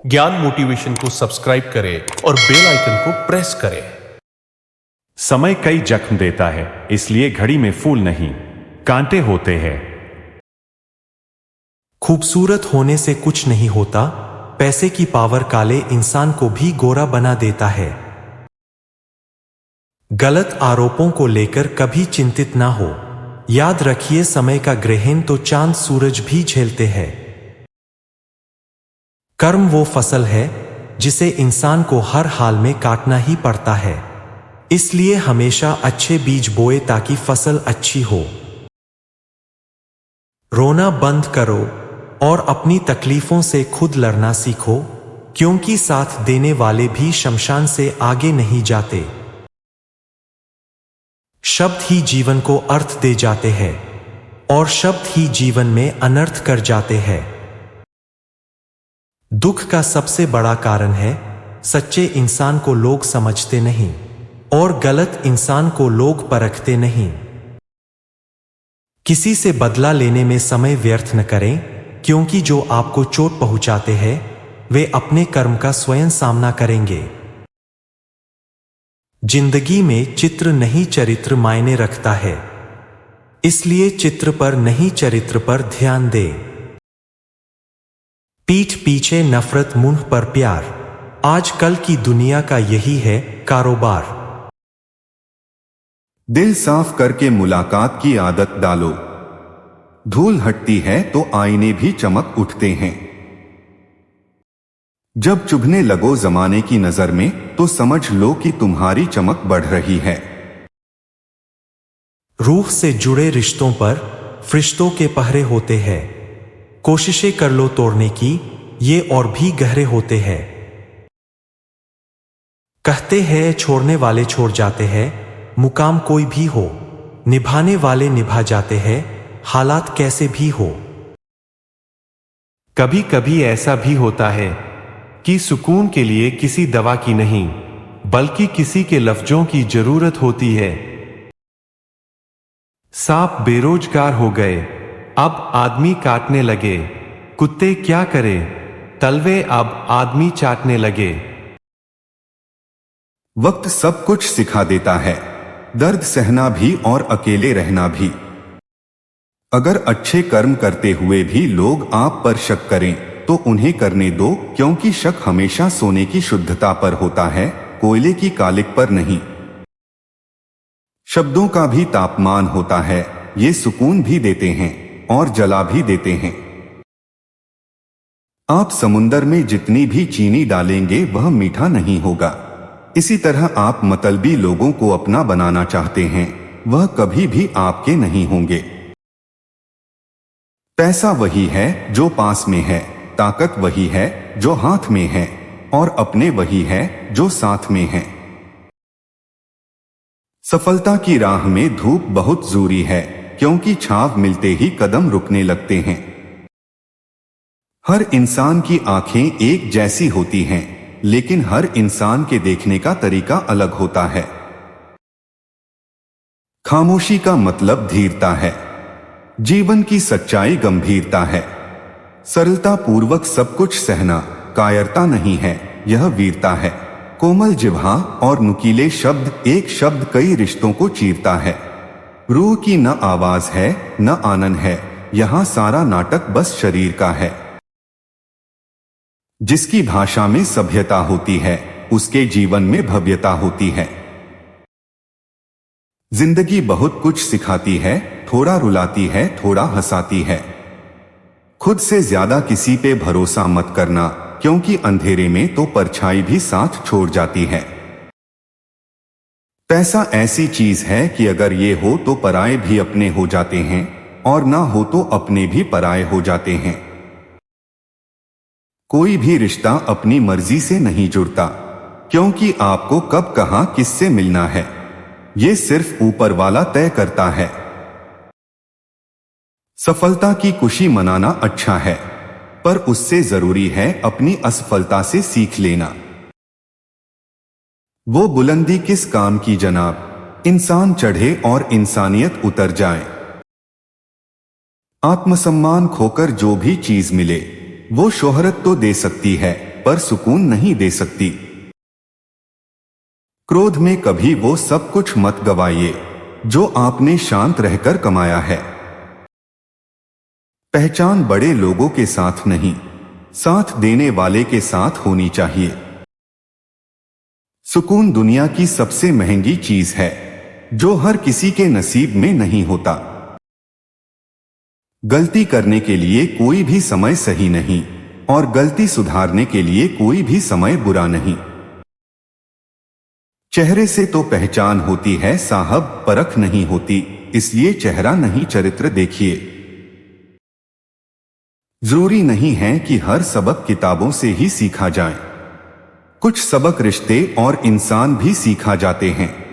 ज्ञान मोटिवेशन को सब्सक्राइब करें और बेल आइकन को प्रेस करें। समय कई जख्म देता है, इसलिए घड़ी में फूल नहीं कांटे होते हैं। खूबसूरत होने से कुछ नहीं होता, पैसे की पावर काले इंसान को भी गोरा बना देता है। गलत आरोपों को लेकर कभी चिंतित ना हो, याद रखिए समय का ग्रहण तो चांद सूरज भी झेलते हैं। कर्म वो फसल है जिसे इंसान को हर हाल में काटना ही पड़ता है, इसलिए हमेशा अच्छे बीज बोए ताकि फसल अच्छी हो। रोना बंद करो और अपनी तकलीफों से खुद लड़ना सीखो, क्योंकि साथ देने वाले भी शमशान से आगे नहीं जाते। शब्द ही जीवन को अर्थ दे जाते हैं और शब्द ही जीवन में अनर्थ कर जाते हैं। दुख का सबसे बड़ा कारण है सच्चे इंसान को लोग समझते नहीं और गलत इंसान को लोग परखते नहीं। किसी से बदला लेने में समय व्यर्थ न करें, क्योंकि जो आपको चोट पहुंचाते हैं वे अपने कर्म का स्वयं सामना करेंगे। जिंदगी में चित्र नहीं चरित्र मायने रखता है, इसलिए चित्र पर नहीं चरित्र पर ध्यान दे। पीठ पीछे नफरत, मुंह पर प्यार, आजकल की दुनिया का यही है कारोबार। दिल साफ करके मुलाकात की आदत डालो, धूल हटती है तो आईने भी चमक उठते हैं। जब चुभने लगो जमाने की नजर में तो समझ लो कि तुम्हारी चमक बढ़ रही है। रूह से जुड़े रिश्तों पर फरिश्तों के पहरे होते हैं, कोशिशें कर लो तोड़ने की, ये और भी गहरे होते हैं। कहते हैं छोड़ने वाले छोड़ जाते हैं, मुकाम कोई भी हो, निभाने वाले निभा जाते हैं, हालात कैसे भी हो। कभी कभी ऐसा भी होता है कि सुकून के लिए किसी दवा की नहीं बल्कि किसी के लफ्जों की जरूरत होती है। सांप बेरोजगार हो गए, अब आदमी काटने लगे, कुत्ते क्या करें, तलवे अब आदमी चाटने लगे। वक्त सब कुछ सिखा देता है, दर्द सहना भी और अकेले रहना भी। अगर अच्छे कर्म करते हुए भी लोग आप पर शक करें तो उन्हें करने दो, क्योंकि शक हमेशा सोने की शुद्धता पर होता है, कोयले की कालिक पर नहीं। शब्दों का भी तापमान होता है, ये सुकून भी देते हैं और जला भी देते हैं। आप समुंदर में जितनी भी चीनी डालेंगे वह मीठा नहीं होगा। इसी तरह आप मतलबी लोगों को अपना बनाना चाहते हैं, वह कभी भी आपके नहीं होंगे। पैसा वही है जो पास में है, ताकत वही है जो हाथ में है, और अपने वही है जो साथ में है। सफलता की राह में धूप बहुत जरूरी है, क्योंकि छाव मिलते ही कदम रुकने लगते हैं। हर इंसान की आंखें एक जैसी होती हैं, लेकिन हर इंसान के देखने का तरीका अलग होता है। खामोशी का मतलब धीरता है, जीवन की सच्चाई गंभीरता है। सरलता पूर्वक सब कुछ सहना कायरता नहीं है, यह वीरता है। कोमल जिह्वा और नुकीले शब्द, एक शब्द कई रिश्तों को चीरता है। रूह की न आवाज है न आनंद है, यहाँ सारा नाटक बस शरीर का है। जिसकी भाषा में सभ्यता होती है उसके जीवन में भव्यता होती है। जिंदगी बहुत कुछ सिखाती है, थोड़ा रुलाती है, थोड़ा हंसाती है। खुद से ज्यादा किसी पे भरोसा मत करना, क्योंकि अंधेरे में तो परछाई भी साथ छोड़ जाती है। पैसा ऐसी चीज है कि अगर ये हो तो पराये भी अपने हो जाते हैं, और ना हो तो अपने भी पराये हो जाते हैं। कोई भी रिश्ता अपनी मर्जी से नहीं जुड़ता, क्योंकि आपको कब कहां किससे मिलना है ये सिर्फ ऊपर वाला तय करता है। सफलता की खुशी मनाना अच्छा है, पर उससे जरूरी है अपनी असफलता से सीख लेना। वो बुलंदी किस काम की जनाब, इंसान चढ़े और इंसानियत उतर जाए। आत्मसम्मान खोकर जो भी चीज मिले वो शोहरत तो दे सकती है, पर सुकून नहीं दे सकती। क्रोध में कभी वो सब कुछ मत गवाइए जो आपने शांत रहकर कमाया है। पहचान बड़े लोगों के साथ नहीं, साथ देने वाले के साथ होनी चाहिए। सुकून दुनिया की सबसे महंगी चीज है जो हर किसी के नसीब में नहीं होता। गलती करने के लिए कोई भी समय सही नहीं और गलती सुधारने के लिए कोई भी समय बुरा नहीं। चेहरे से तो पहचान होती है साहब, परख नहीं होती, इसलिए चेहरा नहीं चरित्र देखिए। जरूरी नहीं है कि हर सबक किताबों से ही सीखा जाए, कुछ सबक रिश्ते और इंसान भी सीखा जाते हैं।